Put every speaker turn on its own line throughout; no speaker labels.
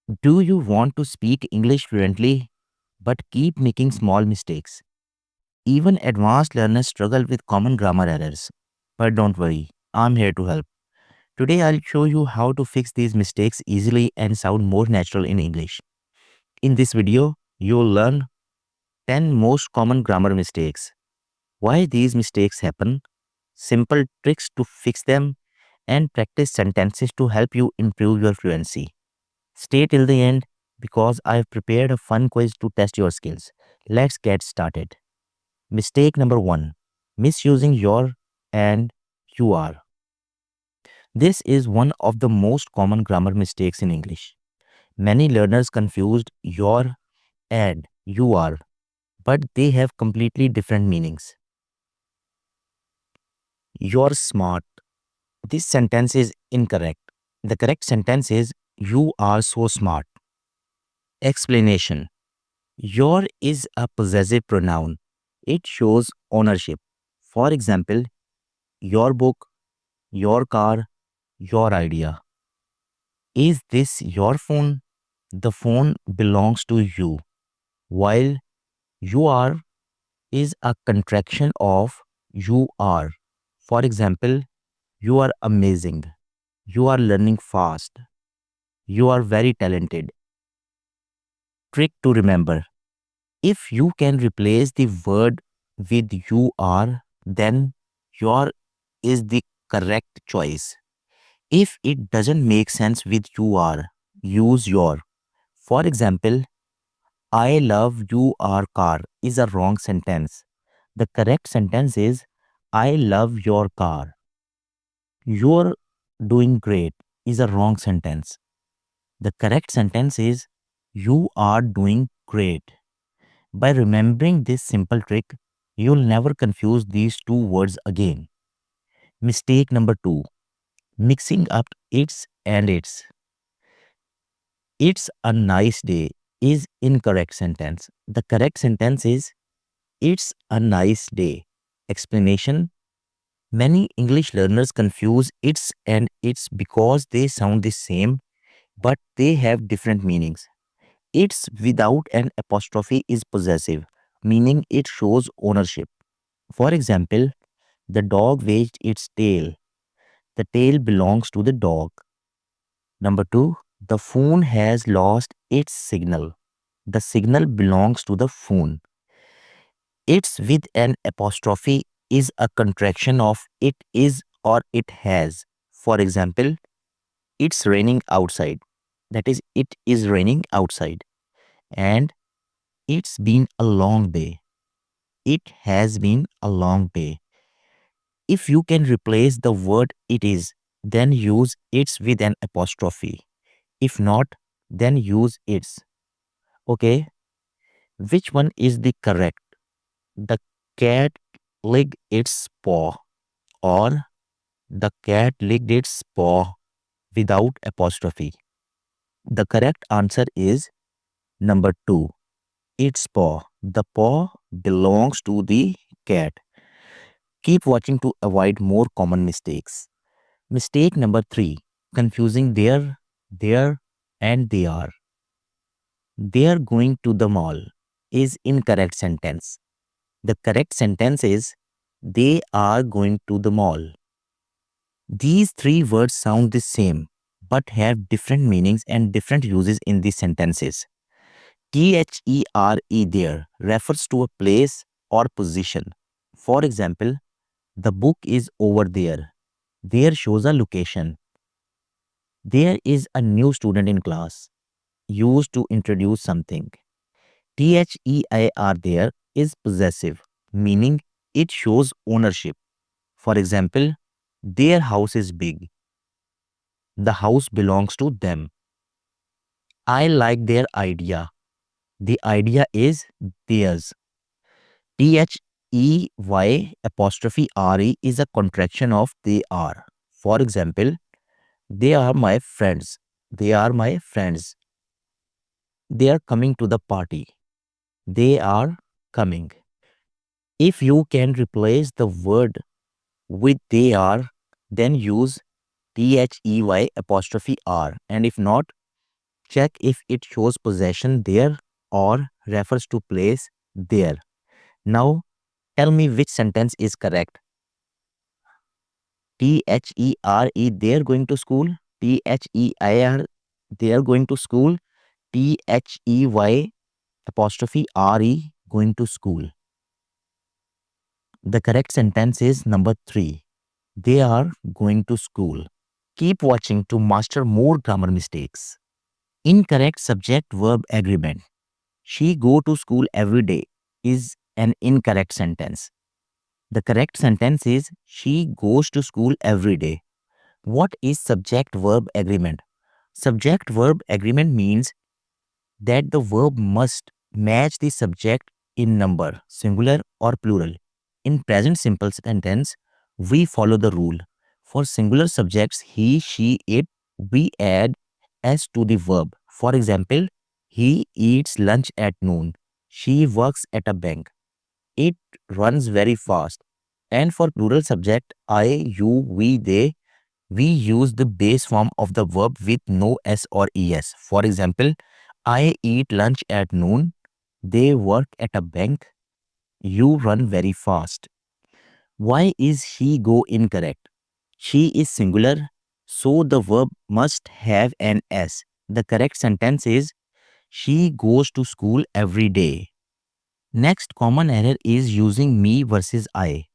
Do you want to speak English fluently but keep making small mistakes? Even advanced learners struggle with common grammar errors. But don't worry, I'm here to help. Today I'll show you how to fix these mistakes easily and sound more natural in English. In this video, you'll learn 10 most common grammar mistakes, why these mistakes happen, simple tricks to fix them, and practice sentences to help you improve your fluency. Stay till the end because I've prepared a fun quiz to test your skills. Let's get started. Mistake number 1, misusing your and you are. This is one of the most common grammar mistakes in English. Many learners confused your and you are, but they have completely different meanings. You're smart. This sentence is incorrect. The correct sentence is you are so smart. Explanation. Your is a possessive pronoun. It shows ownership. For example, your book, your car, your idea. Is this your phone? The phone belongs to you, while you are is a contraction of you are. For example, you are amazing. You are learning fast. You are very talented. Trick to remember. If you can replace the word with you are, then your is the correct choice. If it doesn't make sense with you are, use your. For example, I love you are car is a wrong sentence. The correct sentence is I love your car. You're doing great is a wrong sentence. The correct sentence is you are doing great. By remembering this simple trick, you'll never confuse these two words again. Mistake number 2, mixing up it's and its. It's a nice day is incorrect sentence. The correct sentence is it's a nice day. Explanation. Many English learners confuse it's and its because they sound the same but they have different meanings. It's without an apostrophe is possessive, meaning it shows ownership. For example, the dog wagged its tail. The tail belongs to the dog. Number 2, the phone has lost its signal. The signal belongs to the phone. It's with an apostrophe is a contraction of it is or it has. For example, it's raining outside. That is, it is raining outside. And it's been a long day. It has been a long day. If you can replace the word it is, then use its with an apostrophe. If not, then use its. Okay, which one is the correct? The cat licked its paw or the cat licked its paw without apostrophe. The correct answer is number 2. Its paw. The paw belongs to the cat. Keep watching to avoid more common mistakes. Mistake number 3, confusing there, and they are. They are going to the mall is incorrect sentence. The correct sentence is they are going to the mall. These three words sound the same but have different meanings and different uses in these sentences. There refers to a place or position. For example, the book is over there. There shows a location. There is a new student in class. Used to introduce something. There is possessive, meaning it shows ownership. For example, their house is big. The house belongs to them. I like their idea. The idea is theirs. They apostrophe re is a contraction of they are. For example, they are my friends. They are my friends. They are coming to the party. They are coming. If you can replace the word with they are, then use they apostrophe r. And if not, Check if it shows possession there or refers to place there. Now, tell me which sentence is correct. THERE, they're going to school. THEIR, they are going to school. THEY apostrophe RE, going to school. The correct sentence is number 3. They are going to school. Keep watching to master more grammar mistakes. Incorrect subject verb agreement. She go to school every day is an incorrect sentence. The correct sentence is she goes to school every day. What is subject verb agreement? Subject verb agreement means that the verb must match the subject in number, singular or plural. In present simple sentence, we follow the rule. For singular subjects he, she, it, we add s to the verb. For example, he eats lunch at noon. She works at a bank. It runs very fast. And for plural subject, I, you, we, they, we use the base form of the verb with no s or es. For example, I eat lunch at noon. They work at a bank. You run very fast. Why is he go incorrect? She is singular, so the verb must have an s. The correct sentence is she goes to school every day. Next common error is using me versus I.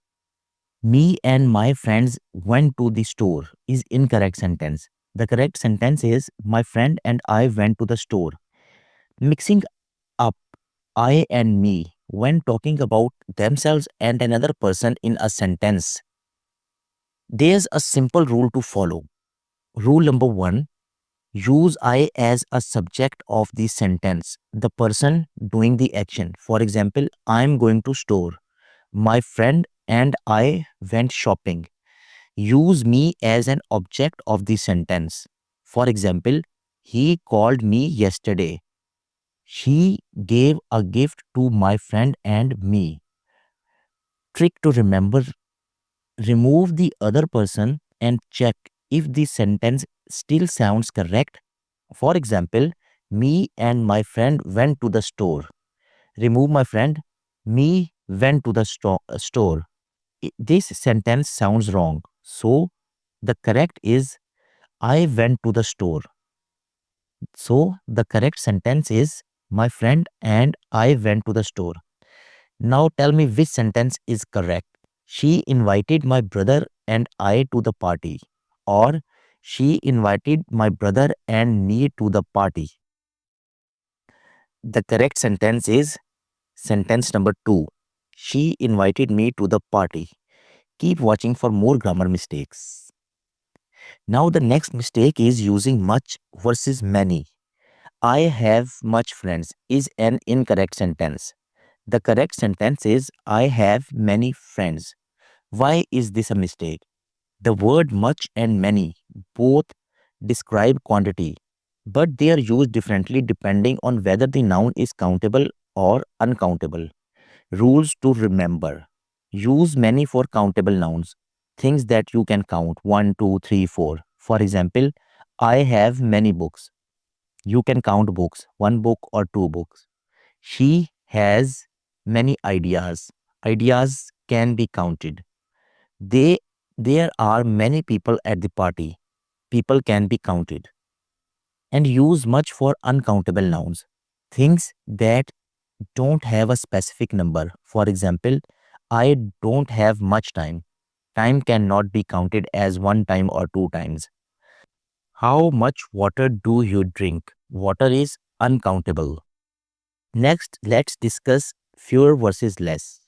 Me and my friends went to the store is incorrect sentence. The correct sentence is my friend and I went to the store. Mixing up I and me when talking about themselves and another person in a sentence. There's a simple rule to follow. Rule number 1, use I as a subject of the sentence, the person doing the action. For example, I'm going to store. My friend and I went shopping. Use me as an object of the sentence. For example, he called me yesterday. She gave a gift to my friend and me. Trick to remember, remove the other person and check if the sentence still sounds correct. For example, me and my friend went to the store. Remove my friend, me went to the store. This sentence sounds wrong. So the correct is I went to the store. So the correct sentence is my friend and I went to the store. Now tell me which sentence is correct. She invited my brother and I to the party. Or she invited my brother and me to the party. The correct sentence is sentence number 2. She invited me to the party. Keep watching for more grammar mistakes. Now the next mistake is using much versus many. I have much friends is an incorrect sentence. The correct sentence is I have many friends. Why is this a mistake? The word much and many both describe quantity, but they are used differently depending on whether the noun is countable or uncountable. Rules to remember. Use many for countable nouns, things that you can count 1, 2, 3, 4. For example, I have many books. You can count books, one book or two books. She has many ideas. Ideas can be counted. They there are many people at the party. People can be counted. And use much for uncountable nouns. Things that don't have a specific number. For example, I don't have much time. Time cannot be counted as one time or two times. How much water do you drink? Water is uncountable. Next, let's discuss fewer versus less.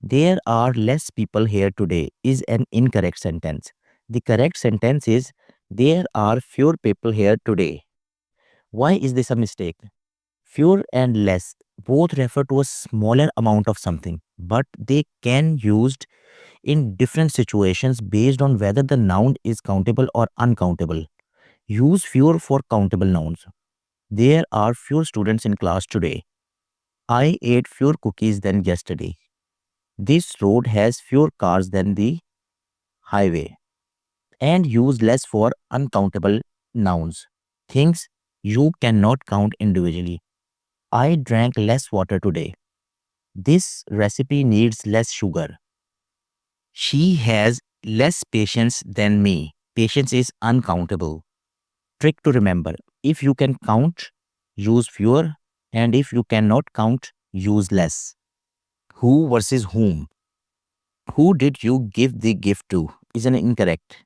There are less people here today is an incorrect sentence. The correct sentence is there are fewer people here today. Why is this a mistake? Fewer and less both refer to a smaller amount of something, but they can used in different situations based on whether the noun is countable or uncountable. Use fewer for countable nouns. There are fewer students in class today. I ate fewer cookies than yesterday. This road has fewer cars than the highway. And use less for uncountable nouns. Things You cannot count individually. I drank less water today. This recipe needs less sugar. She has less patience than me. Patience is uncountable. Trick to remember: if you can count, use fewer, and if you cannot count, use less. Who versus whom? Who did you give the gift to is an incorrect.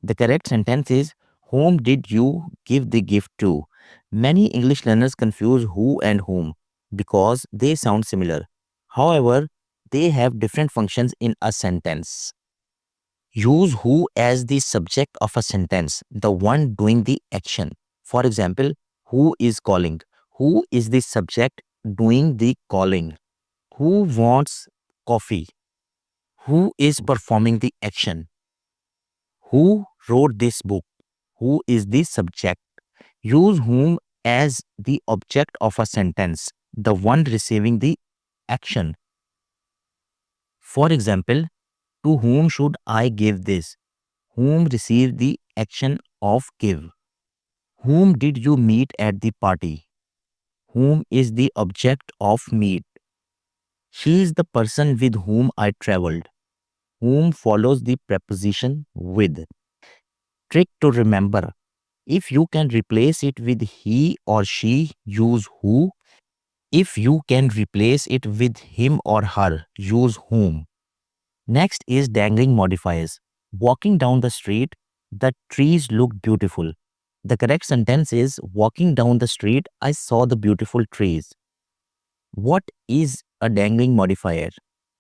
The correct sentence is whom did you give the gift to? Many English learners confuse who and whom because they sound similar. However, they have different functions in a sentence. Use who as the subject of a sentence, the one doing the action. For example, who is calling? Who is the subject doing the calling? Who wants coffee? Who is performing the action? Who wrote this book? Who is the subject? Use whom as the object of a sentence, the one receiving the action. For example, to whom should I give this? Whom received the action of give? Whom did you meet at the party? Whom is the object of meet? She is the person with whom I traveled. Whom follows the preposition with. Trick to remember: if you can replace it with he or she, use who. If you can replace it with him or her, use whom. Next is dangling modifiers. Walking down the street, the trees looked beautiful. The correct sentence is walking down the street, I saw the beautiful trees. What is a dangling modifier?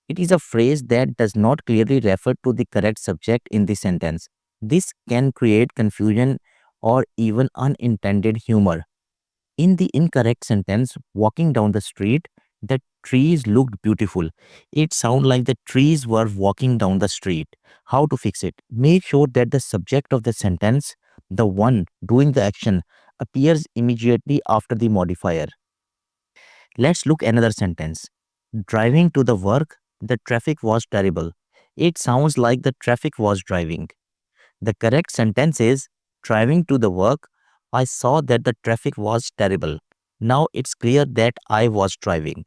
It is a phrase that does not clearly refer to the correct subject in the sentence. This can create confusion or even unintended humor. In the incorrect sentence, walking down the street, the trees looked beautiful. It sounded like the trees were walking down the street. How to fix it? Make sure that the subject of the sentence, the one doing the action, appears immediately after the modifier. Let's look another sentence. Driving to the work, the traffic was terrible. It sounds like the traffic was driving. The correct sentence is driving to the work, I saw that the traffic was terrible. Now it's clear that I was driving.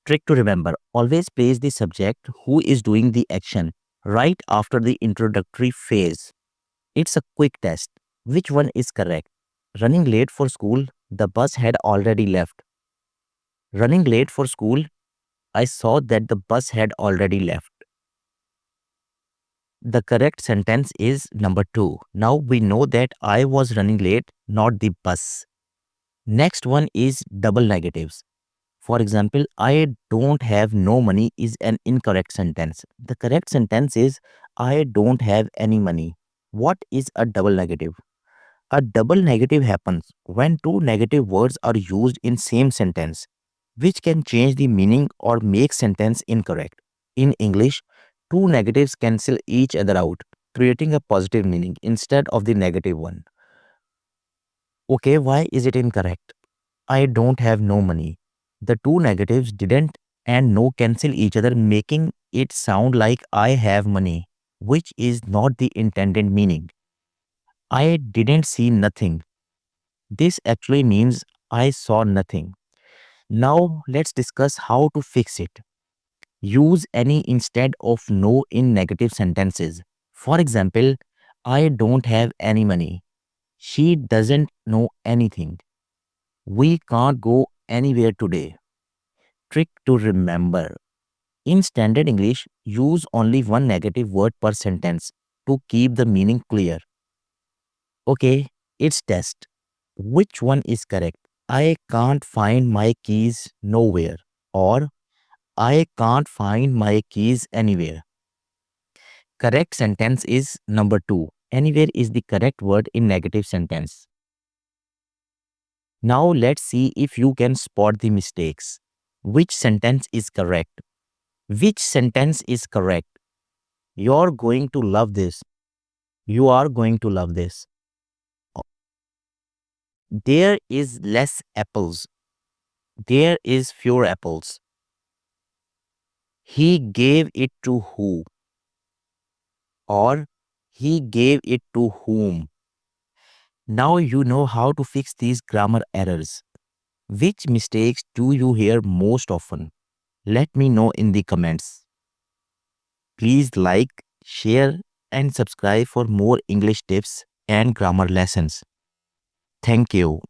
Trick to remember: always place the subject who is doing the action right after the introductory phase. It's a quick test. Which one is correct? Running late for school, the bus had already left. Running late for school, I saw that the bus had already left. The correct sentence is number 2. Now we know that I was running late, not the bus. Next one is double negatives. For example, I don't have no money is an incorrect sentence. The correct sentence is I don't have any money. What is a double negative? A double negative happens when two negative words are used in same sentence, which can change the meaning or make sentence incorrect. In English, two negatives cancel each other out, creating a positive meaning instead of the negative one. Okay, why is it incorrect? I don't have no money. The two negatives didn't and no cancel each other, making it sound like I have money, which is not the intended meaning. I didn't see nothing. This actually means I saw nothing. Now let's discuss how to fix it. Use any instead of no in negative sentences. For example, I don't have any money. She doesn't know anything. We can't go anywhere today. Trick to remember: in standard English, use only one negative word per sentence to keep the meaning clear. Okay, it's test. Which one is correct? I can't find my keys nowhere, or I can't find my keys anywhere. Correct sentence is number 2. Anywhere is the correct word in negative sentence. Now let's see if you can spot the mistakes. Which sentence is correct? Which sentence is correct? You're going to love this. You are going to love this. There is less apples. There is fewer apples. He gave it to who? Or he gave it to whom? Now you know how to fix these grammar errors. Which mistakes do you hear most often? Let me know in the comments. Please like, share, and subscribe for more English tips and grammar lessons. Thank you.